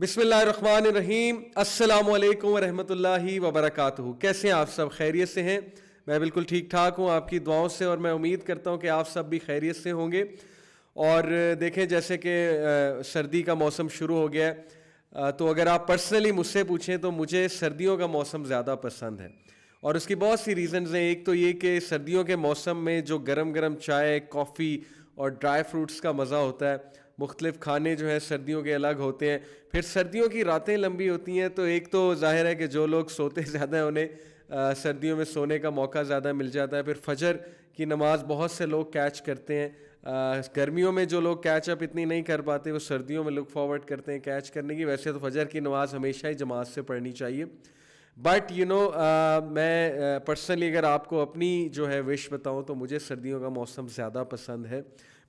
بسم اللہ الرحمن الرحیم. السلام علیکم ورحمۃ اللہ وبرکاتہ. کیسے ہیں آپ سب؟ خیریت سے ہیں؟ میں بالکل ٹھیک ٹھاک ہوں آپ کی دعاؤں سے، اور میں امید کرتا ہوں کہ آپ سب بھی خیریت سے ہوں گے. اور دیکھیں، جیسے کہ سردی کا موسم شروع ہو گیا ہے، تو اگر آپ پرسنلی مجھ سے پوچھیں تو مجھے سردیوں کا موسم زیادہ پسند ہے. اور اس کی بہت سی ریزنز ہیں. ایک تو یہ کہ سردیوں کے موسم میں جو گرم گرم چائے، کافی اور ڈرائی فروٹس کا مزہ ہوتا ہے. مختلف کھانے جو ہیں سردیوں کے الگ ہوتے ہیں. پھر سردیوں کی راتیں لمبی ہوتی ہیں، تو ایک تو ظاہر ہے کہ جو لوگ سوتے زیادہ ہیں انہیں سردیوں میں سونے کا موقع زیادہ مل جاتا ہے. پھر فجر کی نماز بہت سے لوگ کیچ کرتے ہیں. گرمیوں میں جو لوگ کیچ اپ اتنی نہیں کر پاتے، وہ سردیوں میں لک فارورڈ کرتے ہیں کیچ کرنے کی. ویسے تو فجر کی نماز ہمیشہ ہی جماعت سے پڑھنی چاہیے. بٹ میں پرسنلی اگر آپ کو اپنی جو ہے وش بتاؤں تو مجھے سردیوں کا موسم زیادہ پسند ہے،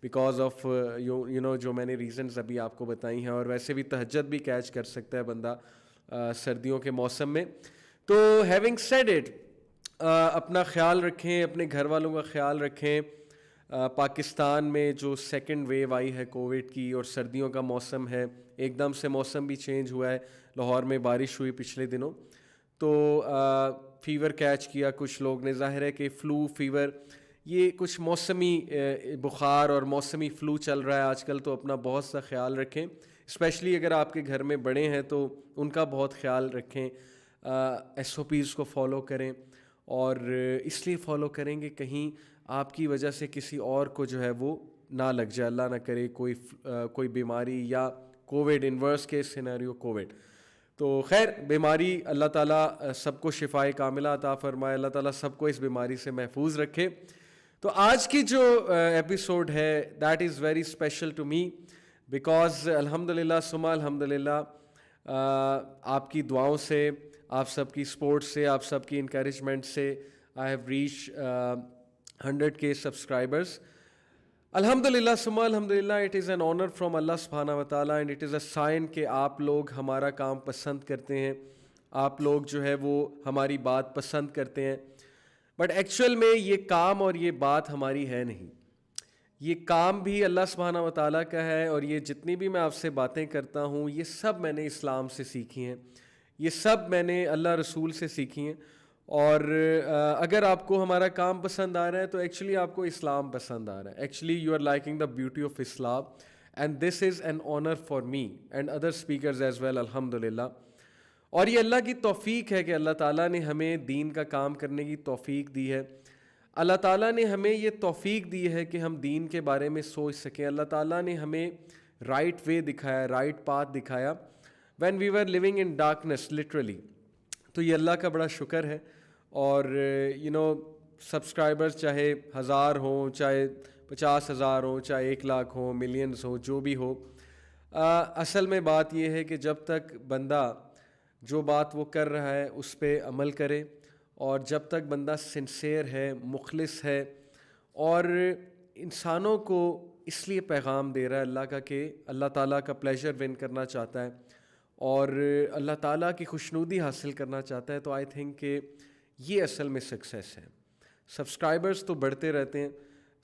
بیکاز آف جو میں نے ریزنز ابھی آپ کو بتائی ہیں. اور ویسے بھی تہجد بھی کیچ کر سکتا ہے بندہ سردیوں کے موسم میں. تو ہیونگ سیڈ اٹ، اپنا خیال رکھیں، اپنے گھر والوں کا خیال رکھیں. پاکستان میں جو سیکنڈ ویو آئی ہے کووڈ کی، اور سردیوں کا موسم ہے، ایک دم سے موسم بھی چینج ہوا ہے. لاہور میں بارش ہوئی پچھلے دنوں، تو فیور کیچ کیا کچھ لوگ نے. ظاہر ہے کہ فلو فیور، یہ کچھ موسمی بخار اور موسمی فلو چل رہا ہے آج کل. تو اپنا بہت سا خیال رکھیں، اسپیشلی اگر آپ کے گھر میں بڑے ہیں تو ان کا بہت خیال رکھیں. ایس او پیز کو فالو کریں، اور اس لیے فالو کریں کہ کہیں آپ کی وجہ سے کسی اور کو جو ہے وہ نہ لگ جائے، اللہ نہ کرے کوئی بیماری یا Covid, inverse case scenario Covid. تو خیر، بیماری اللہ تعالیٰ سب کو شفائے کاملہ عطا فرمائے، اللہ تعالیٰ سب کو اس بیماری سے محفوظ رکھے. تو آج کی جو ایپیسوڈ ہے that is very special to me, because الحمد للہ ثم الحمد للہ آپ کی دعاؤں سے، آپ سب کی سپورٹ سے، آپ سب کی انکریجمنٹ سے I have reach 100K subscribers. الحمد للہ ثم الحمد للہ. It is an honour from Allah سبحانہ و تعالیٰ، and it is a sign کہ آپ لوگ ہمارا کام پسند کرتے ہیں، آپ لوگ جو ہے وہ ہماری بات پسند کرتے ہیں. بٹ ایکچوئل میں یہ کام اور یہ بات ہماری ہے نہیں، یہ کام بھی اللہ سبحانہ و تعالیٰ کا ہے. اور یہ جتنی بھی میں آپ سے باتیں کرتا ہوں، یہ سب میں نے اسلام سے سیکھی ہیں، یہ سب میں نے اللہ رسول سے سیکھی ہیں. اور اگر آپ کو ہمارا کام پسند آ رہا ہے تو ایکچولی آپ کو اسلام پسند آ رہا ہے. Actually you are liking the beauty of Islam, and this is an honour for me and other speakers as well, الحمد للہ. اور یہ اللہ کی توفیق ہے کہ اللہ تعالیٰ نے ہمیں دین کا کام کرنے کی توفیق دی ہے. اللہ تعالیٰ نے ہمیں یہ توفیق دی ہے کہ ہم دین کے بارے میں سوچ سکیں. اللہ تعالیٰ نے ہمیں رائٹ وے دکھایا، رائٹ پاتھ دکھایا when we were living in darkness literally. تو یہ اللہ کا بڑا شکر ہے. اور سبسکرائبرز چاہے 1000 ہوں، چاہے 50,000 ہوں، چاہے 1,00,000 ہوں، ملینز ہوں، جو بھی ہو، اصل میں بات یہ ہے کہ جب تک بندہ جو بات وہ کر رہا ہے اس پہ عمل کرے، اور جب تک بندہ سنسیئر ہے، مخلص ہے، اور انسانوں کو اس لیے پیغام دے رہا ہے اللہ کا کہ اللہ تعالیٰ کا پلیجر ون کرنا چاہتا ہے اور اللہ تعالیٰ کی خوشنودی حاصل کرنا چاہتا ہے، تو آئی تھنک کہ یہ اصل میں سکسیس ہے. سبسکرائبرز تو بڑھتے رہتے ہیں،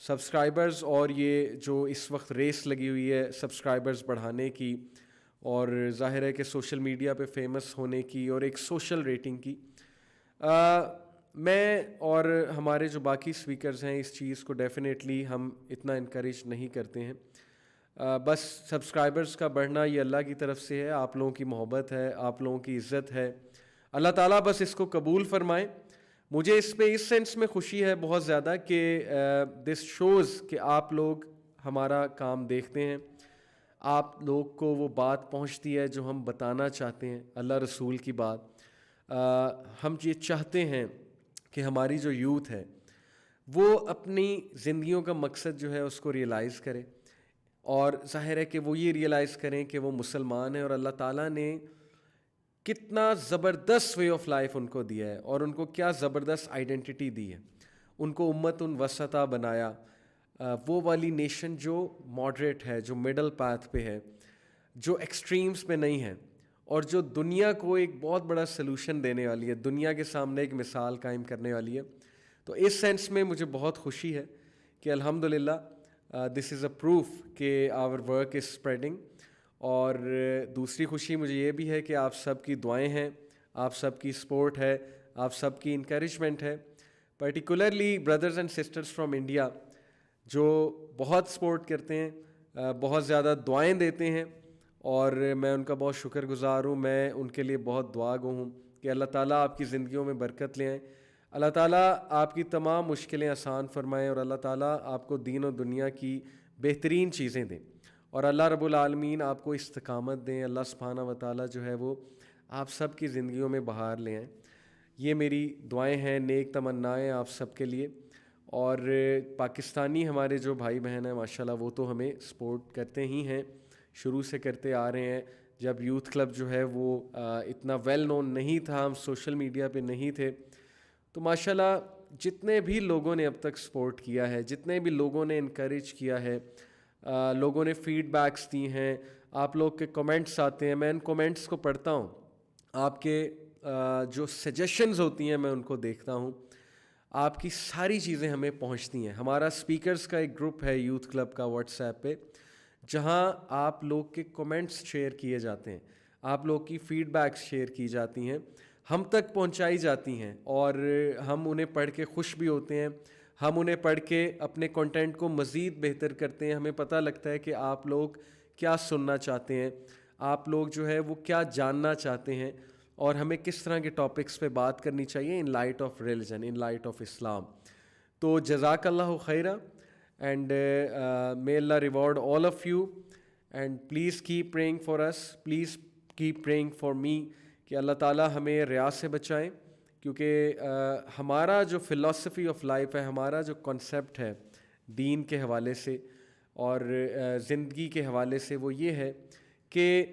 سبسکرائبرز، اور یہ جو اس وقت ریس لگی ہوئی ہے سبسکرائبرز بڑھانے کی، اور ظاہر ہے کہ سوشل میڈیا پہ فیمس ہونے کی، اور ایک سوشل ریٹنگ کی. میں اور ہمارے جو باقی اسپیکرز ہیں اس چیز کو ڈیفینیٹلی ہم اتنا انکریج نہیں کرتے ہیں. بس سبسکرائبرز کا بڑھنا یہ اللہ کی طرف سے ہے، آپ لوگوں کی محبت ہے، آپ لوگوں کی عزت ہے. اللہ تعالیٰ بس اس کو قبول فرمائے. مجھے اس پہ اس سینس میں خوشی ہے بہت زیادہ کہ دس شوز کہ آپ لوگ ہمارا کام دیکھتے ہیں، آپ لوگ کو وہ بات پہنچتی ہے جو ہم بتانا چاہتے ہیں، اللہ رسول کی بات. ہم یہ چاہتے ہیں کہ ہماری جو یوتھ ہے وہ اپنی زندگیوں کا مقصد جو ہے اس کو ریئلائز کرے، اور ظاہر ہے کہ وہ یہ ریئلائز کریں کہ وہ مسلمان ہیں، اور اللہ تعالیٰ نے کتنا زبردست وے آف لائف ان کو دیا ہے، اور ان کو کیا زبردست آئیڈینٹی دی ہے. ان کو امت وسطیٰ بنایا، وہ والی نیشن جو ماڈریٹ ہے، جو مڈل پاتھ پہ ہے، جو ایکسٹریمز پہ نہیں ہے، اور جو دنیا کو ایک بہت بڑا سلوشن دینے والی ہے، دنیا کے سامنے ایک مثال قائم کرنے والی ہے. تو اس سینس میں مجھے بہت خوشی ہے کہ الحمدللہ دس از اے پروف کہ آور ورک از اسپریڈنگ. اور دوسری خوشی مجھے یہ بھی ہے کہ آپ سب کی دعائیں ہیں, آپ سب کی سپورٹ ہے, آپ سب کی انکریجمنٹ ہے, particularly brothers and sisters from India جو بہت سپورٹ کرتے ہیں, بہت زیادہ دعائیں دیتے ہیں, اور میں ان کا بہت شکر گزار ہوں. میں ان کے لیے بہت دعا گو ہوں کہ اللہ تعالیٰ آپ کی زندگیوں میں برکت لے آئیں, اللہ تعالیٰ آپ کی تمام مشکلیں آسان فرمائیں, اور اللہ تعالیٰ آپ کو دین و دنیا کی بہترین چیزیں دیں, اور اللہ رب العالمین آپ کو استقامت دیں. اللہ سبحانہ و تعالیٰ جو ہے وہ آپ سب کی زندگیوں میں بہار لے آئیں. یہ میری دعائیں ہیں, نیک تمنائیں آپ سب کے لیے. اور پاکستانی ہمارے جو بھائی بہن ہیں ماشاءاللہ وہ تو ہمیں سپورٹ کرتے ہی ہیں, شروع سے کرتے آ رہے ہیں. جب یوتھ کلب جو ہے وہ اتنا ویل نون نہیں تھا, ہم سوشل میڈیا پہ نہیں تھے, تو ماشاءاللہ جتنے بھی لوگوں نے اب تک سپورٹ کیا ہے, جتنے بھی لوگوں نے انکریج کیا ہے, لوگوں نے فیڈ بیکس دی ہیں, آپ لوگ کے کمنٹس آتے ہیں, میں ان کمنٹس کو پڑھتا ہوں, آپ کے جو سجیشنز ہوتی ہیں میں ان کو دیکھتا ہوں, آپ کی ساری چیزیں ہمیں پہنچتی ہیں. ہمارا سپیکرز کا ایک گروپ ہے یوتھ کلب کا واٹس ایپ پہ, جہاں آپ لوگ کے کمنٹس شیئر کیے جاتے ہیں, آپ لوگ کی فیڈ بیکس شیئر کی جاتی ہیں, ہم تک پہنچائی جاتی ہیں, اور ہم انہیں پڑھ کے خوش بھی ہوتے ہیں. ہم انہیں پڑھ کے اپنے کنٹینٹ کو مزید بہتر کرتے ہیں. ہمیں پتہ لگتا ہے کہ آپ لوگ کیا سننا چاہتے ہیں, آپ لوگ جو ہے وہ کیا جاننا چاہتے ہیں, اور ہمیں کس طرح کے ٹاپکس پہ بات کرنی چاہیے in light of religion, in light of Islam. تو جزاک اللہ خیرہ, and may Allah reward all of you, and please keep praying for us, please keep praying for me, کہ اللہ تعالیٰ ہمیں ریا سے بچائیں. کیونکہ ہمارا جو فلاسفی آف لائف ہے, ہمارا جو کنسیپٹ ہے دین کے حوالے سے اور زندگی کے حوالے سے, وہ یہ ہے کہ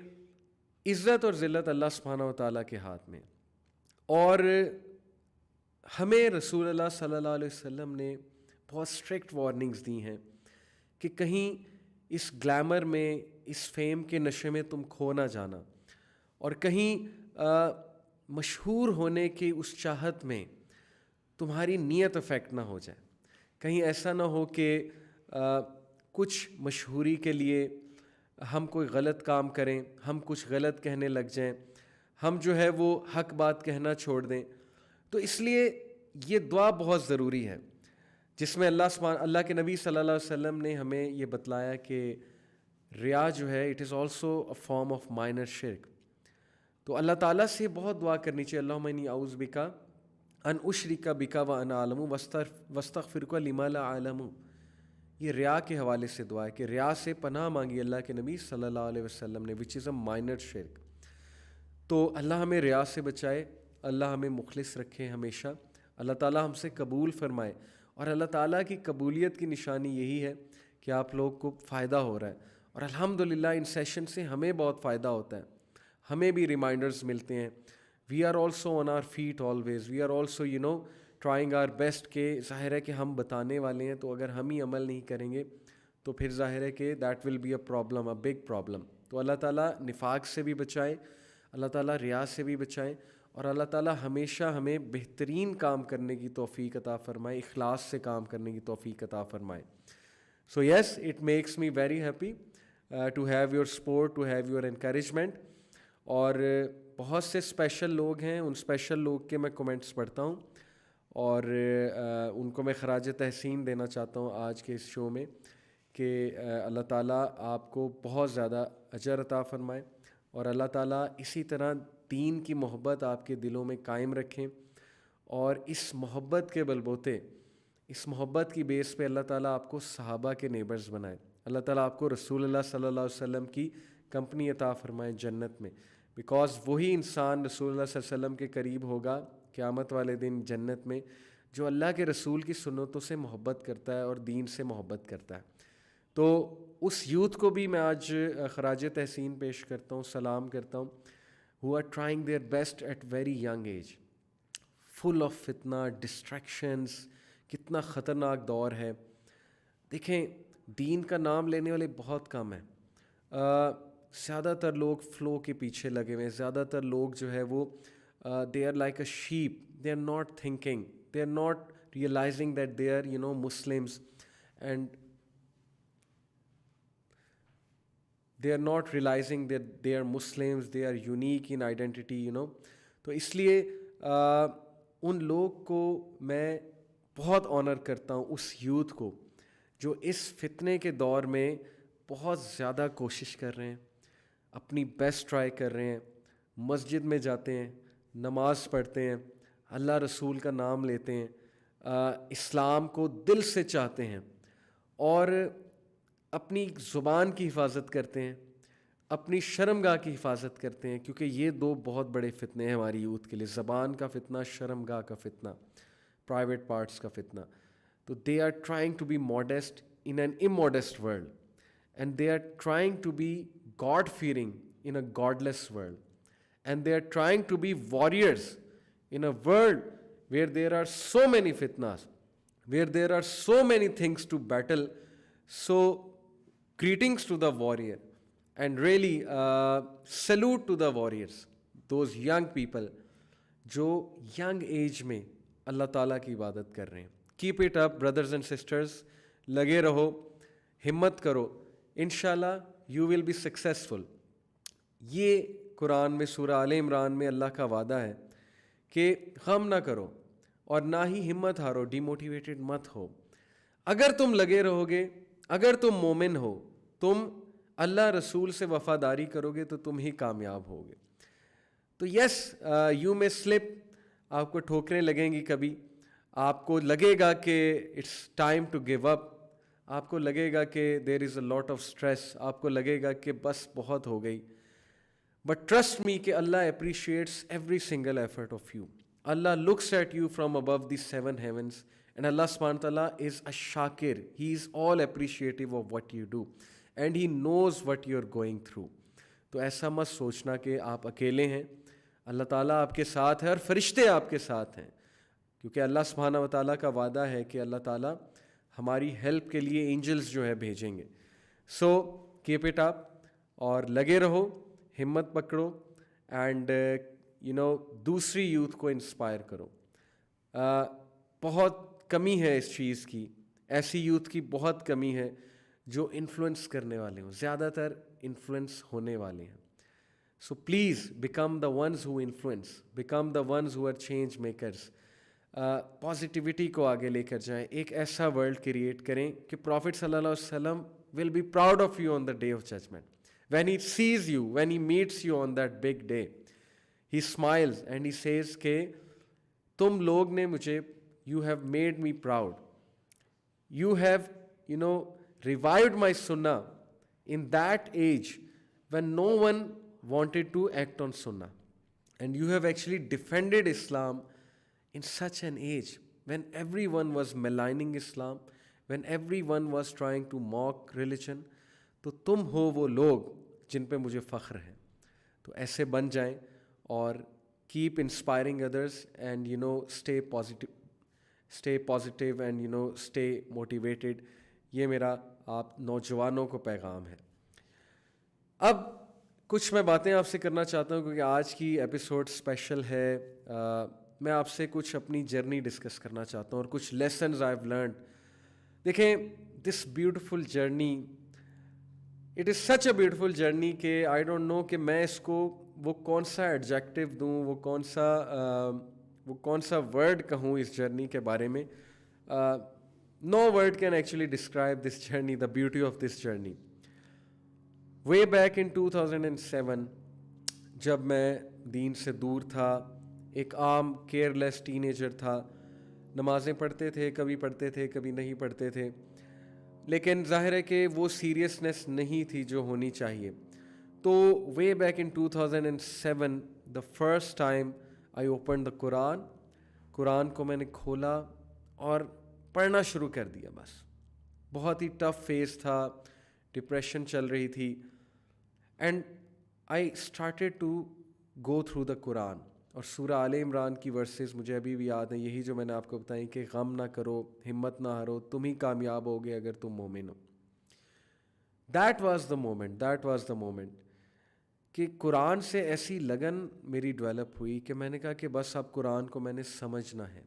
عزت اور ذلت اللہ سبحانہ و تعالیٰ کے ہاتھ میں, اور ہمیں رسول اللہ صلی اللہ علیہ وسلم نے بہت اسٹرکٹ وارننگز دی ہیں کہ کہیں اس گلیمر میں, اس فیم کے نشے میں تم کھو نہ جانا, اور کہیں مشہور ہونے کی اس چاہت میں تمہاری نیت افیکٹ نہ ہو جائے. کہیں ایسا نہ ہو کہ کچھ مشہوری کے لیے ہم کوئی غلط کام کریں, ہم کچھ غلط کہنے لگ جائیں, ہم جو ہے وہ حق بات کہنا چھوڑ دیں. تو اس لیے یہ دعا بہت ضروری ہے, جس میں اللہ کے نبی صلی اللہ علیہ وسلم نے ہمیں یہ بتلایا کہ ریا جو ہے it is also a form of minor شرک. تو اللہ تعالیٰ سے بہت دعا کرنی چاہیے, اللہم انی اعوذ بک ان اشرک بک وانا اعلم واستغفرک لما لا اعلم. یہ ریا کے حوالے سے دعا ہے کہ ریا سے پناہ مانگی اللہ کے نبی صلی اللہ علیہ وسلم نے, وچ از اے مائنر شرک. تو اللہ ہمیں ریا سے بچائے, اللہ ہمیں مخلص رکھے ہمیشہ, اللہ تعالیٰ ہم سے قبول فرمائے. اور اللہ تعالیٰ کی قبولیت کی نشانی یہی ہے کہ آپ لوگ کو فائدہ ہو رہا ہے, اور الحمدللہ ان سیشن سے ہمیں بہت فائدہ ہوتا ہے, ہمیں بھی ریمائنڈرز ملتے ہیں. We are also on our feet always, we are also trying our best, کہ ظاہر ہے کہ ہم بتانے والے ہیں, تو اگر ہم ہی عمل نہیں کریں گے تو پھر ظاہر ہے کہ that will be a problem, a big problem. تو اللہ تعالیٰ نفاق سے بھی بچائے, اللہ تعالیٰ ریا سے بھی بچائے, اور اللہ تعالیٰ ہمیشہ ہمیں بہترین کام کرنے کی توفیق عطا فرمائے, اخلاص سے کام کرنے کی توفیق عطا فرمائے. So yes, it makes me very happy to have your support, to have your encouragement. اور بہت سے اسپیشل لوگ ہیں, ان اسپیشل لوگ کے میں کمنٹس پڑھتا ہوں, اور ان کو میں خراج تحسین دینا چاہتا ہوں آج کے اس شو میں, کہ اللہ تعالیٰ آپ کو بہت زیادہ اجر عطا فرمائے, اور اللہ تعالیٰ اسی طرح دین کی محبت آپ کے دلوں میں قائم رکھیں, اور اس محبت کے بلبوتے, اس محبت کی بیس پہ اللہ تعالیٰ آپ کو صحابہ کے نیبرز بنائے, اللہ تعالیٰ آپ کو رسول اللہ صلی اللہ علیہ وسلم کی کمپنی عطا فرمائے جنت میں, بیکاز وہی انسان رسول اللہ صلی اللہ علیہ وسلم کے قریب ہوگا قیامت والے دن جنت میں جو اللہ کے رسول کی سنتوں سے محبت کرتا ہے اور دین سے محبت کرتا ہے. تو اس یوتھ کو بھی میں آج خراج تحسین پیش کرتا ہوں, سلام کرتا ہوں, who are trying their best at very young age, full of فتنہ, ڈسٹریکشنز. کتنا خطرناک دور ہے. دیکھیں دین کا نام لینے والے بہت کم ہیں, زیادہ تر لوگ فلو کے پیچھے لگے ہوئے ہیں, زیادہ تر لوگ جو ہے وہ they are like a sheep, they are not thinking, they are not realizing that they are Muslims. And they are not realizing that they are Muslims, they are unique in identity, you know. تو اس لیے ان لوگ کو میں بہت owner کرتا ہوں، اس youth کو جو اس فتنے کے دور میں بہت زیادہ کوشش کر رہے ہیں، اپنی بیسٹ ٹرائی کر رہے ہیں، مسجد میں جاتے ہیں، نماز پڑھتے ہیں، اللہ رسول کا نام لیتے ہیں، اسلام کو دل سے چاہتے ہیں، اور اپنی زبان کی حفاظت کرتے ہیں، اپنی شرمگاہ کی حفاظت کرتے ہیں، کیونکہ یہ دو بہت بڑے فتنے ہیں ہماری یوتھ کے لیے، زبان کا فتنہ، شرمگاہ کا فتنہ، پرائیویٹ پارٹس کا فتنہ. تو they are trying to be modest in an immodest world, and they are trying to be God fearing in a godless world, and they are trying to be warriors in a world where there are so many fitnas, where there are so many things to battle. So greetings to the warrior, and really salute to the warriors, those young people جو young age میں اللہ تعالیٰ کی عبادت کر رہے ہیں. Keep it up brothers and sisters, لگے رہو، ہمت کرو، انشاءاللہ you will be successful. یہ قرآن میں سورہ آل عمران میں اللہ کا وعدہ ہے کہ غم نہ کرو اور نہ ہی ہمت ہارو، ڈی موٹیویٹڈ مت ہو. اگر تم لگے رہو گے، اگر تم مومن ہو، تم اللہ رسول سے وفاداری کرو گے تو تم ہی کامیاب ہوگے. تو یس یو میں سلپ، آپ کو ٹھوکریں لگیں گی، کبھی آپ کو لگے گا کہ it's time to give up, آپ کو لگے گا کہ there is a lot of stress, آپ کو لگے گا کہ بس بہت ہو گئی. But trust me کہ اللہ appreciates every single effort of you. Allah looks at you from above the 7 heavens, and Allah subhanahu wa ta'ala is a shakir. He is all appreciative of what you do, and He knows what you're going through. تو ایسا مت سوچنا کہ آپ اکیلے ہیں، اللہ تعالیٰ آپ کے ساتھ ہے اور فرشتے آپ کے ساتھ ہیں، کیونکہ اللہ سبحانہ و تعالیٰ کا وعدہ ہے کہ اللہ تعالیٰ ہماری ہیلپ کے لیے اینجلز جو ہے بھیجیں گے. سو کیپ اٹ اپ اور لگے رہو، ہمت پکڑو، اینڈ یو نو دوسری یوتھ کو انسپائر کرو. بہت کمی ہے اس چیز کی، ایسی یوتھ کی بہت کمی ہے جو انفلوئنس کرنے والے ہوں، زیادہ تر انفلوئنس ہونے والے ہیں. So please become the ones who influence, become the ones who are change makers. Positivity کو آگے لے کر جائیں، ایک ایسا ورلڈ کریٹ کریں کہ پروفٹ صلی اللہ علیہ وسلم will be proud of you on the day of judgement. When he sees you, when he meets you on that big day, he smiles and he says کہ تم لوگ نے مجھے، you have made me proud. You have, you know, revived my sunnah in that age when no one wanted to act on sunnah. And you have actually defended Islam in such an age when everyone was maligning Islam, when everyone was trying to mock religion. تو تم ہو وہ لوگ جن پہ مجھے فخر ہے. تو ایسے بن جائیں اور keep inspiring others, and you know stay positive and you know stay motivated. یہ میرا آپ نوجوانوں کو پیغام ہے. اب کچھ میں باتیں آپ سے کرنا چاہتا ہوں کیونکہ آج کی ایپیسوڈ اسپیشل ہے. میں آپ سے کچھ اپنی جرنی ڈسکس کرنا چاہتا ہوں اور کچھ لیسنز آئی ہیو لرنڈ. دیکھیں، this beautiful journey, it is such a beautiful journey کہ آئی ڈونٹ نو کہ میں اس کو وہ کون سا ایڈجیکٹیو دوں، وہ کون سا ورڈ کہوں اس جرنی کے بارے میں. No word can actually describe this journey, the beauty of this journey. Way back in 2007 جب میں دین سے دور تھا، ایک عام کیئر لیس ٹین ایجر تھا، نمازیں پڑھتے تھے، کبھی پڑھتے تھے کبھی نہیں پڑھتے تھے، لیکن ظاہر ہے کہ وہ سیریسنس نہیں تھی جو ہونی چاہیے. تو way back in 2007 the first time I open the Quran کو میں نے کھولا اور پڑھنا شروع کر دیا. بس بہت ہی ٹف فیز تھا، ڈپریشن چل رہی تھی، and I started to go through the Quran. اور سورہ آل عمران کی ورسز مجھے ابھی بھی یاد ہیں، یہی جو میں نے آپ کو بتائیں کہ غم نہ کرو، ہمت نہ ہارو، تم ہی کامیاب ہوگے اگر تم مومن ہو. دیٹ واز دا مومنٹ کہ قرآن سے ایسی لگن میری ڈیولپ ہوئی کہ میں نے کہا کہ بس اب قرآن کو میں نے سمجھنا ہے.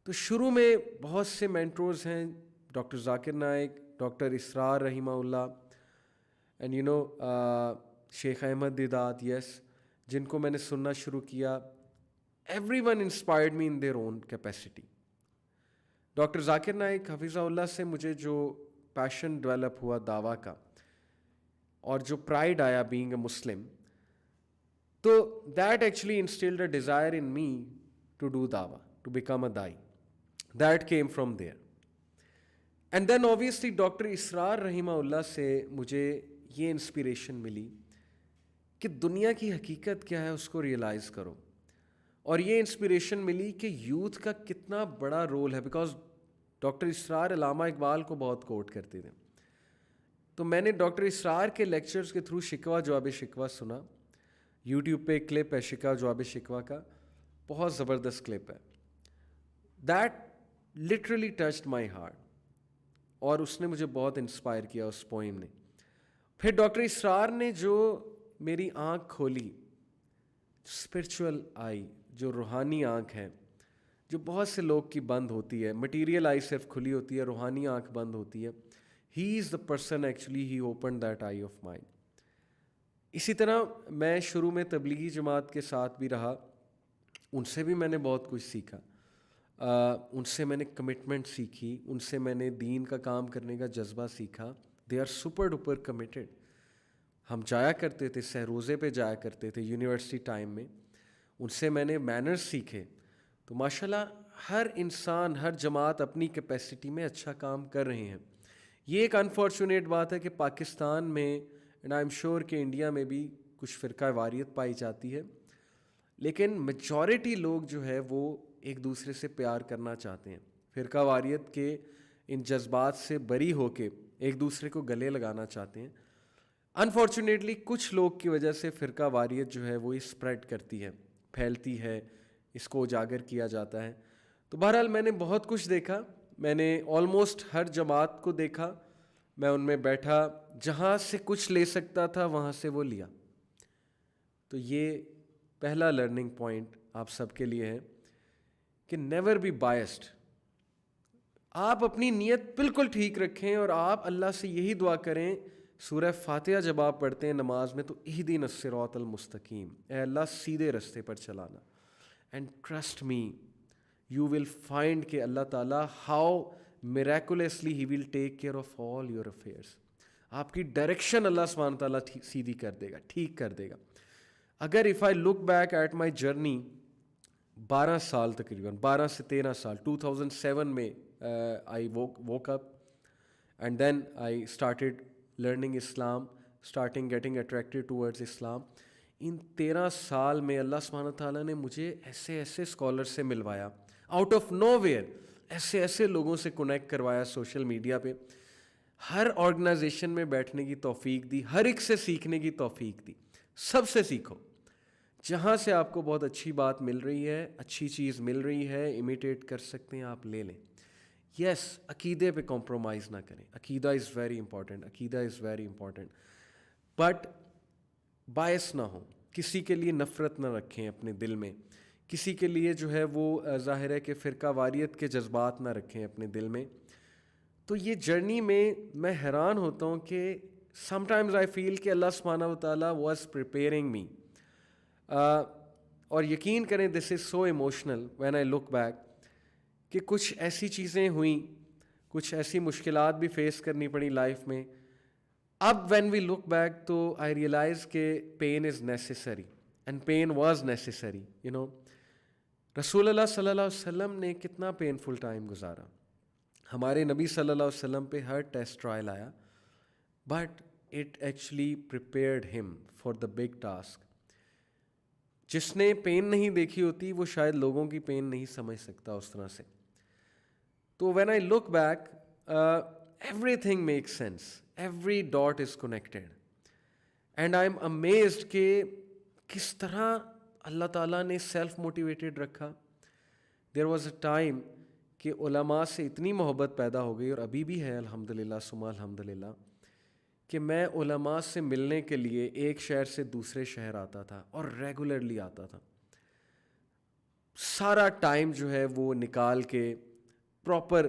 تو شروع میں بہت سے مینٹورز ہیں، ڈاکٹر ذاکر نائک، ڈاکٹر اسرار رحمہ اللہ، اینڈ یو نو شیخ احمد دیدات، یس، جن کو میں نے سننا شروع کیا. Everyone inspired me in their own capacity. Doctor Zakir Naik حفظہ اللہ سے مجھے جو پیشن ڈیولپ ہوا دعویٰ کا اور جو پرائڈ آیا بینگ اے مسلم، تو that actually instilled a desire in me to do دعویٰ، ٹو بیکم اے دائی. That came from there. And then obviously doctor Israr رحمہ اللہ سے مجھے یہ انسپریشن ملی کہ دنیا کی حقیقت کیا ہے اس کو ریئلائز کرو. اور یہ انسپریشن ملی کہ یوتھ کا کتنا بڑا رول ہے، بیکاز ڈاکٹر اسرار علامہ اقبال کو بہت کوٹ کرتے تھے. تو میں نے ڈاکٹر اسرار کے لیکچرز کے تھرو شکوہ جواب شکوہ سنا. یوٹیوب پہ ایک کلپ ہے شکوہ جواب شکوہ کا، بہت زبردست کلپ ہے. That literally touched my heart, اور اس نے مجھے بہت انسپائر کیا اس پوئم نے. پھر ڈاکٹر اسرار نے جو میری آنکھ کھولی، اسپرچول آئی، جو روحانی آنکھ ہے، جو بہت سے لوگ کی بند ہوتی ہے. مٹیریل آئی صرف کھلی ہوتی ہے، روحانی آنکھ بند ہوتی ہے. He is the person actually he open that eye of mind. اسی طرح میں شروع میں تبلیغی جماعت کے ساتھ بھی رہا، ان سے بھی میں نے بہت کچھ سیکھا. ان سے میں نے کمٹمنٹ سیکھی، ان سے میں نے دین کا کام کرنے کا جذبہ سیکھا. They are super duper committed. ہم جایا کرتے تھے، سہروزے پہ جایا کرتے تھے یونیورسٹی ٹائم میں. ان سے میں نے مینرز سیکھے. تو ماشاءاللہ ہر انسان، ہر جماعت اپنی کیپیسٹی میں اچھا کام کر رہے ہیں. یہ ایک انفارچونیٹ بات ہے کہ پاکستان میں، اینڈ آئی ایم شیور کہ انڈیا میں بھی کچھ فرقہ واریت پائی جاتی ہے، لیکن میجورٹی لوگ جو ہے وہ ایک دوسرے سے پیار کرنا چاہتے ہیں. فرقہ واریت کے ان جذبات سے بری ہو کے ایک دوسرے کو گلے لگانا چاہتے ہیں. انفارچونیٹلی کچھ لوگ کی وجہ سے فرقہ واریت جو ہے وہ اسپریڈ کرتی ہے، پھیلتی ہے، اس کو اجاگر کیا جاتا ہے. تو بہرحال میں نے بہت کچھ دیکھا. میں نے آلموسٹ ہر جماعت کو دیکھا. میں ان میں بیٹھا، جہاں سے کچھ لے سکتا تھا وہاں سے وہ لیا. تو یہ پہلا لرننگ پوائنٹ آپ سب کے لیے ہے کہ نیور بی بائسڈ. آپ اپنی نیت بالکل ٹھیک رکھیں اور آپ اللہ سے یہی دعا کریں. سورہ فاتحہ جب آپ پڑھتے ہیں نماز میں تو اہدنا الصراط المستقیم، اے اللہ سیدھے رستے پر چلانا. And trust me, you will find کہ اللہ تعالیٰ how miraculously he will take care of all your affairs. آپ کی ڈائریکشن اللہ سبحانہ تعالیٰ سیدھی کر دے گا، ٹھیک کر دے گا. اگر if I look back at my journey, 12 سال تقریباً 12 سے 13 سال، 2007 میں I woke up and then I started learning Islam, starting getting attracted towards Islam. In 13 سال میں اللہ سبحانہ تعالیٰ نے مجھے ایسے ایسے اسکالر سے ملوایا، آؤٹ آف نو ویئر ایسے ایسے لوگوں سے کنیکٹ کروایا سوشل میڈیا پہ. ہر آرگنائزیشن میں بیٹھنے کی توفیق دی، ہر ایک سے سیکھنے کی توفیق دی. سب سے سیکھو، جہاں سے آپ کو بہت اچھی بات مل رہی ہے، اچھی چیز مل رہی ہے، امیٹیٹ کر سکتے ہیں آپ، لے لیں. یس، عقیدے پہ کمپرومائز نہ کریں. عقیدہ از ویری امپورٹنٹ، عقیدہ از ویری امپورٹنٹ. بٹ باعث نہ ہو، کسی کے لیے نفرت نہ رکھیں اپنے دل میں، کسی کے لیے جو ہے وہ ظاہر ہے کہ فرقہ واریت کے جذبات نہ رکھیں اپنے دل میں. تو یہ جرنی میں میں حیران ہوتا ہوں کہ سم ٹائمز آئی فیل کہ اللہ سبحانہ و تعالیٰ واز پریپیئرنگ می. اور یقین کریں this is so emotional when I look back کہ کچھ ایسی چیزیں ہوئیں، کچھ ایسی مشکلات بھی فیس کرنی پڑی لائف میں. اب وین وی لک بیک تو آئی ریئلائز کہ pain is necessary and pain was necessary. You know رسول اللہ صلی اللہ علیہ وسلم نے کتنا پینفل ٹائم گزارا. ہمارے نبی صلی اللہ علیہ وسلم پہ ہر ٹیسٹ ٹرائل آیا، بٹ اٹ ایکچولی پریپیئرڈ ہم فار دا بگ ٹاسک. جس نے پین نہیں دیکھی ہوتی وہ شاید لوگوں کی پین نہیں سمجھ سکتا اس طرح سے. تو when I look back everything make sense, every dot is connected and I am amazed کہ کس طرح اللہ تعالیٰ نے سیلف موٹیویٹیڈ رکھا. دیر واز اے ٹائم کہ علماء سے اتنی محبت پیدا ہو گئی، اور ابھی بھی ہے الحمدللہ ثم الحمدللہ، کہ میں علماء سے ملنے کے لیے ایک شہر سے دوسرے شہر آتا تھا اور ریگولرلی آتا تھا. سارا ٹائم جو ہے وہ نکال کے پراپر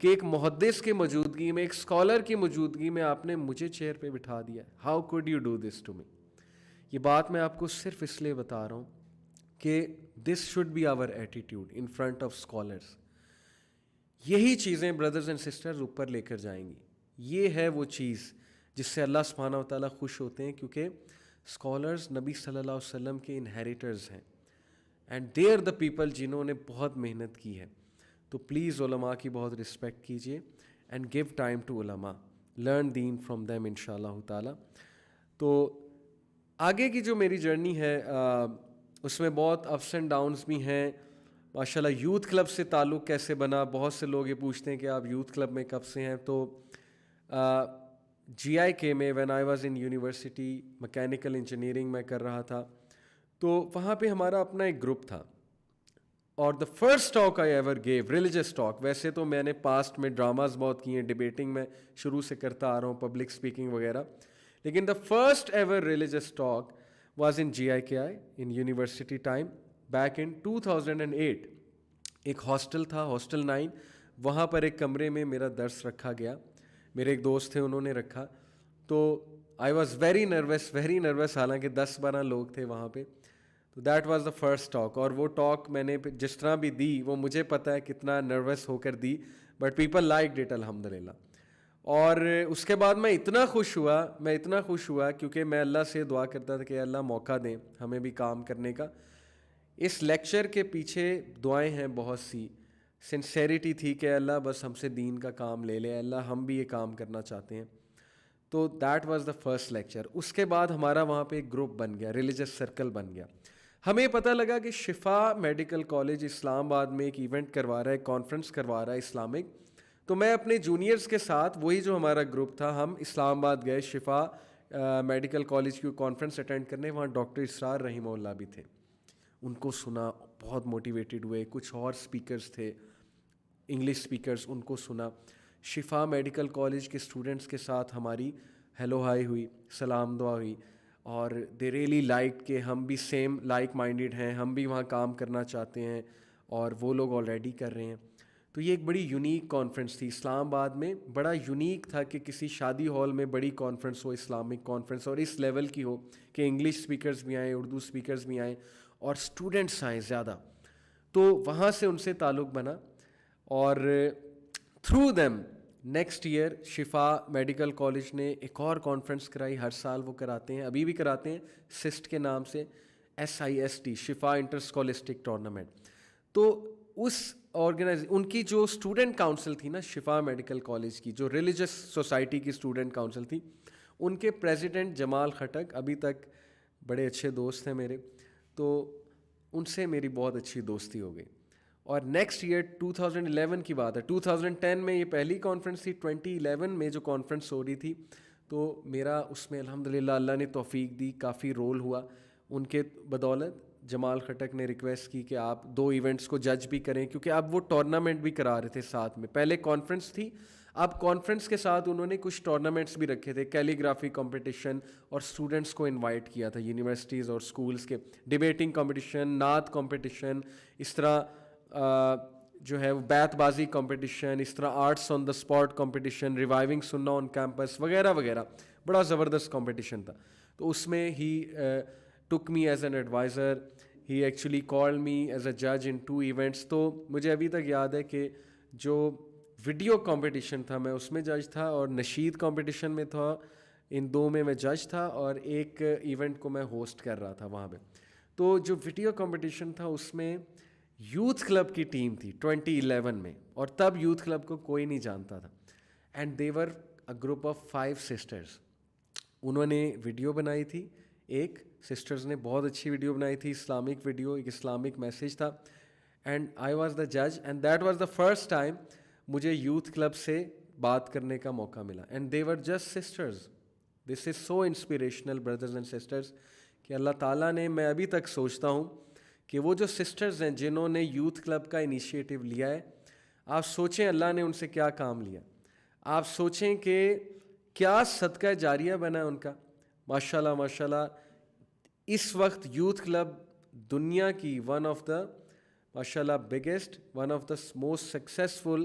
کہ ایک محدث کی موجودگی میں, ایک اسکالر کی موجودگی میں آپ نے مجھے چیئر پہ بٹھا دیا. How could you do this to me. یہ بات میں آپ کو صرف اس لیے بتا رہا ہوں کہ this should be our attitude in front of scholars. یہی چیزیں بردرز اینڈ سسٹرز اوپر لے کر جائیں گی. یہ ہے وہ چیز جس سے اللہ سبحانہ و تعالیٰ خوش ہوتے ہیں, کیونکہ اسکالرز نبی صلی اللہ علیہ وسلم کے انہیریٹرز ہیں, and they are the people جنہوں نے بہت محنت کی ہے. تو پلیز علماء کی بہت رسپیکٹ کیجیے اینڈ گیو ٹائم ٹو علماء, لرن دین فرام دیم ان شاء اللہ تعالیٰ. تو آگے کی جو میری جرنی ہے اس میں بہت اپس اینڈ ڈاؤنس بھی ہیں. ماشاء اللہ یوتھ کلب سے تعلق کیسے بنا, بہت سے لوگ یہ پوچھتے ہیں کہ آپ یوتھ کلب میں کب سے ہیں. تو جی آئی کے میں when I was in university mechanical engineering میں کر رہا تھا, تو وہاں پہ ہمارا اپنا ایک گروپ تھا. اور the first talk I ever give, religious talk. ویسے تو میں نے پاسٹ میں ڈراماز بہت کیے ہیں, ڈبیٹنگ میں شروع سے کرتا آ رہا ہوں, پبلک اسپیکنگ وغیرہ, لیکن the first ever religious talk was in G I K I in university time back in 2008. ایک ہاسٹل تھا, ہاسٹل 9, وہاں پر ایک کمرے میں میرا درس رکھا گیا. میرے ایک دوست تھے, انہوں نے رکھا. تو آئی واز ویری نروس, حالانکہ 10-12 لوگ تھے وہاں پہ. تو that was the first talk. اور وہ ٹاک میں نے جس طرح بھی دی, وہ مجھے پتہ ہے کتنا نروس ہو کر دی, بٹ پیپل لائک اٹ الحمد للہ. اور اس کے بعد میں اتنا خوش ہوا کیونکہ میں اللہ سے دعا کرتا تھا کہ اللہ موقع دیں ہمیں بھی کام کرنے کا. اس لیکچر کے پیچھے دعائیں ہیں بہت سی. سنسیریٹی تھی کہ اللہ بس ہم سے دین کا کام لے لے, اللہ ہم بھی یہ کام کرنا چاہتے ہیں. تو that was the first lecture. اس کے بعد ہمارا وہاں پہ ایک گروپ بن گیا, ریلیجس سرکل بن گیا. ہمیں پتہ لگا کہ شفا میڈیکل کالج اسلام آباد میں ایک ایونٹ کروا رہا ہے, کانفرنس کروا رہا ہے اسلامک. تو میں اپنے جونیئرس کے ساتھ, وہی جو ہمارا گروپ تھا, ہم اسلام آباد گئے شفا میڈیکل کالج کی کانفرنس اٹینڈ کرنے. وہاں ڈاکٹر اسرار رحمہ اللہ بھی تھے. ان کو سنا, بہت موٹیویٹڈ ہوئے. کچھ اور اسپیکرز تھے, انگلش اسپیکرز, ان کو سنا. شفا میڈیکل کالج کے اسٹوڈنٹس کے ساتھ ہماری ہیلو ہائی ہوئی, سلام دعا ہوئی, اور دے ریئلی لائک کہ ہم بھی سیم لائک مائنڈیڈ ہیں, ہم بھی وہاں کام کرنا چاہتے ہیں, اور وہ لوگ آلریڈی کر رہے ہیں. تو یہ ایک بڑی یونیک کانفرنس تھی اسلام آباد میں. بڑا یونیک تھا کہ کسی شادی ہال میں بڑی کانفرنس ہو, اسلامک کانفرنس, اور اس لیول کی ہو کہ انگلش اسپیکرز بھی آئیں, اردو اسپیکرز بھی آئیں, اور اسٹوڈنٹس آئیں زیادہ. تو وہاں سے ان سے تعلق بنا, اور تھرو دیم نیکسٹ ایئر شفا میڈیکل کالج نے ایک اور کانفرنس کرائی. ہر سال وہ کراتے ہیں, ابھی بھی کراتے ہیں, سسٹ کے نام سے, SIST, شفا انٹر اسکالسٹک ٹورنامنٹ. تو اس ان کی جو اسٹوڈنٹ کاؤنسل تھی نا شفا میڈیکل کالج کی, جو ریلیجس سوسائٹی کی اسٹوڈنٹ کاؤنسل تھی, ان کے پریزیڈنٹ جمال خٹک ابھی تک بڑے اچھے دوست ہیں میرے. تو ان سے میری بہت اچھی دوستی ہو گئی. اور نیکسٹ ایئر 2011 کی بات ہے, 2010 میں یہ پہلی کانفرنس تھی. 2011 میں جو کانفرنس ہو رہی تھی, تو میرا اس میں الحمدللہ اللہ نے توفیق دی, کافی رول ہوا. ان کے بدولت جمال خٹک نے ریکویسٹ کی کہ آپ 2 ایونٹس کو جج بھی کریں, کیونکہ اب وہ ٹورنامنٹ بھی کرا رہے تھے ساتھ میں. پہلے کانفرنس تھی, اب کانفرنس کے ساتھ انہوں نے کچھ ٹورنامنٹس بھی رکھے تھے, کیلیگرافی کمپٹیشن, اور اسٹوڈنٹس کو انوائٹ کیا تھا یونیورسٹیز اور اسکولس کے, ڈیبیٹنگ کمپٹیشن, نعت کمپٹیشن, اس طرح جو ہے وہ بیت بازی کمپٹیشن, اس طرح arts on the spot competition, reviving سننا آن کیمپس وغیرہ وغیرہ. بڑا زبردست کمپٹیشن تھا. تو اس میں ہی took me as an advisor, he actually called me as a judge in 2 events. تو مجھے ابھی تک یاد ہے کہ جو ویڈیو کمپٹیشن تھا میں اس میں جج تھا, اور نشید کمپٹیشن میں تھا, ان 2 میں جج تھا, اور ایک ایونٹ کو میں ہوسٹ کر رہا تھا وہاں پہ. تو جو ویڈیو کمپٹیشن تھا اس میں یوتھ کلب کی ٹیم تھی 2011 میں, اور تب یوتھ کلب کو کوئی نہیں جانتا تھا. And they were a group of 5 sisters. انہوں نے ویڈیو بنائی تھی, ایک سسٹرز نے بہت اچھی ویڈیو بنائی تھی, اسلامک ویڈیو, ایک اسلامک میسیج تھا. اینڈ آئی واز دا جج, and that was the first time مجھے یوتھ کلب سے بات کرنے کا موقع ملا. And they were just sisters. This is so inspirational brothers and sisters, کہ اللہ تعالیٰ نے, میں ابھی تک سوچتا ہوں کہ وہ جو سسٹرز ہیں جنہوں نے یوتھ کلب کا انیشیٹو لیا ہے, آپ سوچیں اللہ نے ان سے کیا کام لیا. آپ سوچیں کہ کیا صدقہ جاریہ بنا ان کا. ماشاء اللہ اس وقت یوتھ کلب دنیا کی ون آف دا ماشاء اللہ biggest, one of the most successful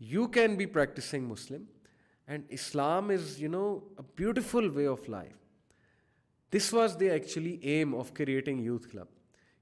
you can be practicing Muslim, and Islam is a beautiful way of life. This was the actually aim of creating youth club,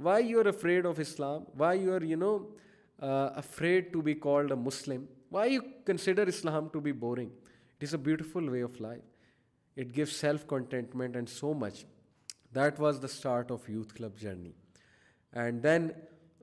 why you are afraid of Islam, why you are afraid to be called a Muslim, why you consider Islam to be boring? It is a beautiful way of life, it gives self contentment and so much. That was the start of youth club journey. And then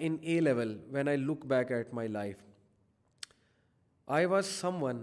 in A level, when I look back at my life, I was someone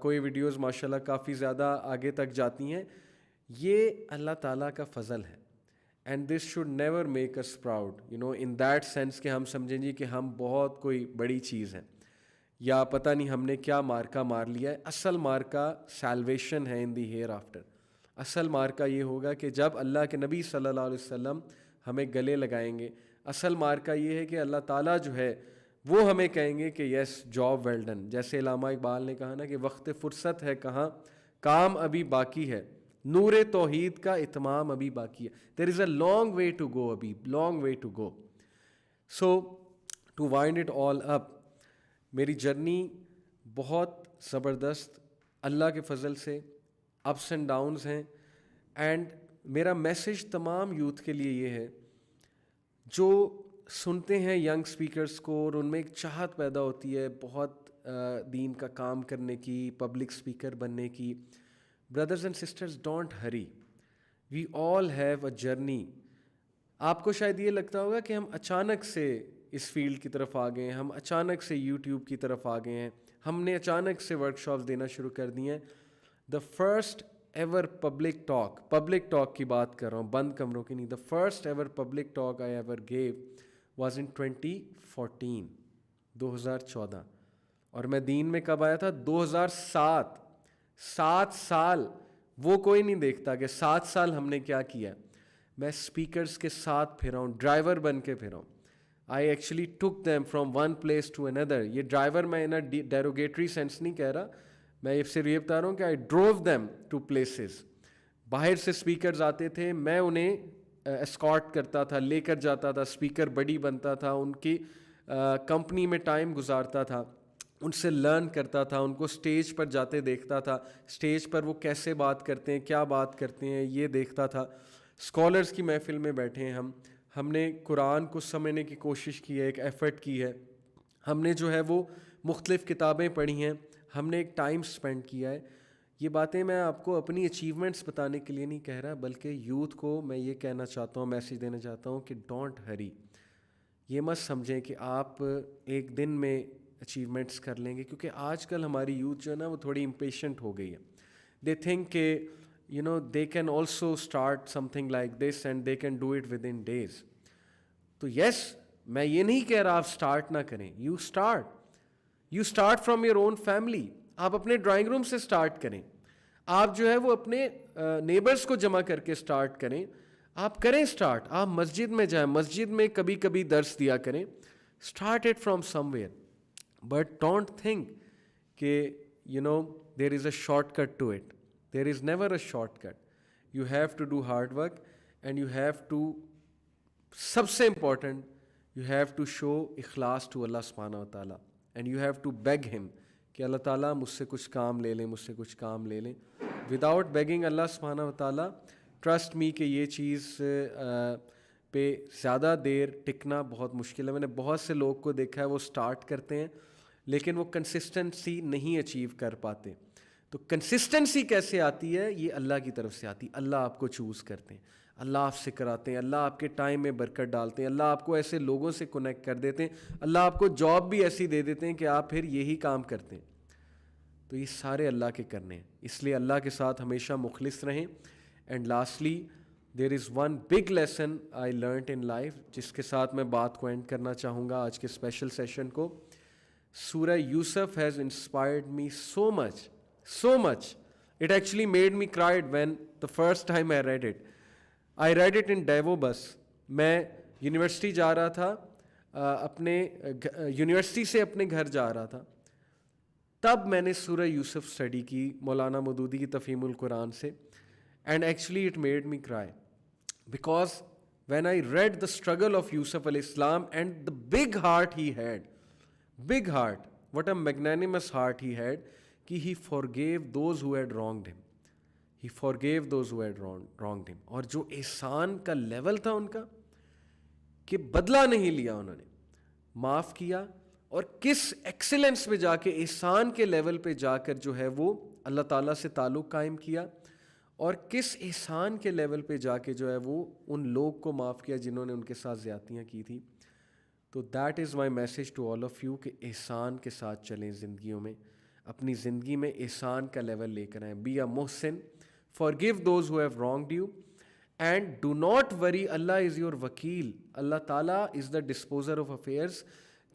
کوئی videos ماشاءاللہ کافی زیادہ آگے تک جاتی ہیں. یہ اللہ تعالیٰ کا فضل ہے. And this should never make us proud in that sense کہ ہم سمجھیں جی کہ ہم بہت کوئی بڑی چیز ہیں یا پتہ نہیں ہم نے کیا مارکا مار لیا ہے. اصل مارکا سیلویشن ہے ان دی ہیئر آفٹر. اصل مارکا یہ ہوگا کہ جب اللہ کے نبی صلی اللہ علیہ وسلم ہمیں گلے لگائیں گے. اصل مارکا یہ ہے کہ اللہ تعالیٰ جو ہے وہ ہمیں کہیں گے کہ یس جاب ویل ڈن. جیسے علامہ اقبال نے کہا نا کہ وقت فرصت ہے کہاں، کام ابھی باقی ہے، نور توحید کا اتمام ابھی باقی ہے. دیر is a long way to go, ابھی long way to go. So to wind it all up, میری جرنی بہت زبردست اللہ کے فضل سے اپس اینڈ ڈاؤنز ہیں. اینڈ میرا میسج تمام یوتھ کے لیے یہ ہے جو سنتے ہیں ینگ سپیکرز کو اور ان میں ایک چاہت پیدا ہوتی ہے بہت دین کا کام کرنے کی، پبلک سپیکر بننے کی. Brothers and sisters, don't hurry, we all have a journey. آپ کو شاید یہ لگتا ہوگا کہ ہم اچانک سے اس فیلڈ کی طرف آ گئے ہیں، ہم اچانک سے یوٹیوب کی طرف آ گئے ہیں، ہم نے اچانک سے ورک شاپس دینا شروع کر دی ہیں. دا فرسٹ ایور پبلک ٹاک کی بات کر رہا ہوں، بند کمروں کی نہیں. دا first ever public talk I ever give was in 2014، 2014. اور میں دین میں کب آیا تھا؟ 2007. 7 سال وہ کوئی نہیں دیکھتا کہ 7 سال ہم نے کیا کیا. میں اسپیکرس کے ساتھ پھرا ہوں، ڈرائیور بن کے پھرا ہوں. I actually took them from one place to اندر. یہ ڈرائیور میں ان اے ڈیروگیٹری سینس نہیں کہہ رہا، میں صرف یہ بتا رہا ہوں کہ آئی ڈروو دیم ٹو پلیسز. باہر سے اسپیکرز آتے تھے، میں انہیں اسکارٹ کرتا تھا، لے کر جاتا تھا، اسپیکر بڈی بنتا تھا، ان کی کمپنی میں ٹائم گزارتا تھا، ان سے لرن کرتا تھا، ان کو اسٹیج پر جاتے دیکھتا تھا، اسٹیج پر وہ کیسے بات کرتے ہیں، کیا بات کرتے ہیں، یہ دیکھتا تھا. اسکالرس کی محفل میں بیٹھے ہیں ہم نے قرآن کو سمجھنے کی کوشش کی ہے، ایک ایفرٹ کی ہے، ہم نے جو ہے وہ مختلف کتابیں پڑھی ہیں، ہم نے ایک ٹائم سپینڈ کیا ہے. یہ باتیں میں آپ کو اپنی اچیومنٹس بتانے کے لیے نہیں کہہ رہا، بلکہ یوتھ کو میں یہ کہنا چاہتا ہوں، میسیج دینا چاہتا ہوں کہ ڈونٹ ہری. یہ مت سمجھیں کہ آپ ایک دن میں اچیومنٹس کر لیں گے، کیونکہ آج کل ہماری یوتھ جو ہے نا وہ تھوڑی امپیشنٹ ہو گئی ہے. دے تھنک کہ they can also start something like this and they can do it within days. تو یس، میں یہ نہیں کہہ رہا آپ سٹارٹ نہ کریں. You start from your own family. آپ اپنے ڈرائنگ روم سے سٹارٹ کریں، آپ جو ہے وہ اپنے نیبرز کو جمع کر کے سٹارٹ کریں. آپ کریں سٹارٹ، آپ مسجد میں جائیں، مسجد میں کبھی کبھی درس دیا کریں. Start it from somewhere, but don't think کہ there is a shortcut to it. There is never a shortcut. You have to do hard work and you have to, سب سے important, you have to show اخلاص to Allah subhanahu wa ta'ala and you have to beg him کہ اللہ تعالیٰ مجھ سے کچھ کام لے لیں، مجھ سے کچھ کام لے لیں. Without begging Allah subhanahu wa ta'ala, trust me کہ یہ چیز پہ زیادہ دیر ٹکنا بہت مشکل ہے. میں نے بہت سے لوگ کو دیکھا ہے وہ سٹارٹ کرتے ہیں لیکن وہ کنسسٹنسی نہیں اچیو کر پاتے. تو کنسسٹنسی کیسے آتی ہے؟ یہ اللہ کی طرف سے آتی. اللہ آپ کو چوز کرتے ہیں، اللہ آپ سے کراتے ہیں، اللہ آپ کے ٹائم میں برکت ڈالتے ہیں، اللہ آپ کو ایسے لوگوں سے کنیکٹ کر دیتے ہیں، اللہ آپ کو جاب بھی ایسی دے دیتے ہیں کہ آپ پھر یہی کام کرتے ہیں. تو یہ سارے اللہ کے کرنے ہیں، اس لیے اللہ کے ساتھ ہمیشہ مخلص رہیں. And lastly there is one big lesson I learned in life, جس کے ساتھ میں بات کو اینڈ کرنا چاہوں گا آج کے اسپیشل سیشن کو. سورہ یوسف has inspired me so much. It actually made me cry when the first time I read it. I read it in Davos bus. میں یونیورسٹی جا رہا تھا، اپنے یونیورسٹی سے اپنے گھر جا رہا تھا، تب میں نے سورہ یوسف اسٹڈی کی مولانا مودودی کی تفہیم القرآن سے. And actually it made me کرائی because when I read the struggle of Yusuf alayhi salam and the big heart he had, big heart, what a magnanimous heart he had, کہ he forgave those who had wronged him. He forgave those who had wronged him. اور جو احسان کا level تھا ان کا، کہ بدلہ نہیں لیا انہوں نے، معاف کیا، اور کس ایکسلنس پہ جا کے، احسان کے لیول پہ جا کر جو ہے وہ اللہ تعالیٰ سے تعلق قائم کیا، اور کس احسان کے لیول پہ جا کے جو ہے وہ ان لوگ کو معاف کیا جنہوں نے ان کے ساتھ زیادتیاں کی تھی. تو that is my message to all of you کہ احسان کے ساتھ چلیں زندگیوں میں. اپنی زندگی میں احسان کا لیول لے کر آئیں. بی اے محسن, forgive those who have wronged you, and do not worry, Allah is your wakil. Allah Ta'ala is the disposer of affairs.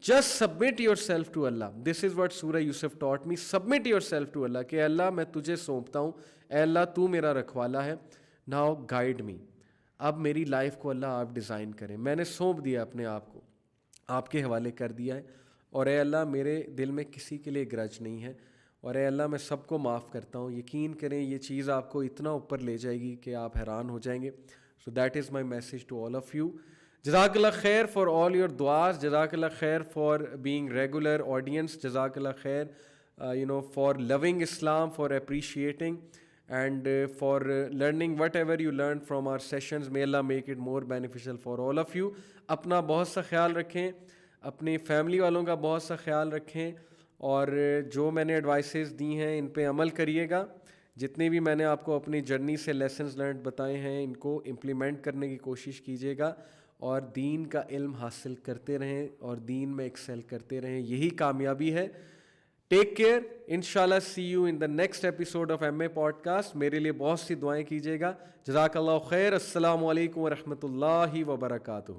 Just submit yourself to Allah. This is what Surah Yusuf taught me. Submit yourself to Allah. کہ اللہ میں تجھے سونپتا ہوں, اے اللہ تو میرا رکھوالا ہے. Now guide me. اب میری life کو اللہ آپ ڈیزائن کریں. میں نے سونپ دیا اپنے آپ کو, آپ کے حوالے کر دیا ہے. اور اے اللہ میرے دل میں کسی کے لیے گرج نہیں ہے, اور اے اللہ میں سب کو معاف کرتا ہوں. یقین کریں یہ چیز آپ کو اتنا اوپر لے جائے گی کہ آپ حیران ہو جائیں گے. So that is my message to all of you. جزاک اللہ خیر فار آل یور دعاز, جزاک اللہ خیر فار بینگ ریگولر آڈینس, جزاک اللہ خیر for loving Islam, for appreciating and for learning whatever you learned from our sessions. May Allah make it more beneficial for all of you. اپنا بہت سا خیال رکھیں, اپنی فیملی والوں کا بہت سا خیال رکھیں, اور جو میں نے ایڈوائسز دی ہیں ان پہ عمل کریے گا. جتنے بھی میں نے آپ کو اپنی جرنی سے لیسنز لرنڈ بتائے ہیں ان کو امپلیمنٹ کرنے کی کوشش کیجیے گا, اور دین کا علم حاصل کرتے رہیں اور دین میں ایکسل کرتے رہیں. یہی کامیابی ہے. Take care. انشاءاللہ see you in the next episode of M A podcast. میرے لیے بہت سی دعائیں کیجیے گا. جزاک اللہ خیر. السلام علیکم ورحمۃ اللہ وبرکاتہ.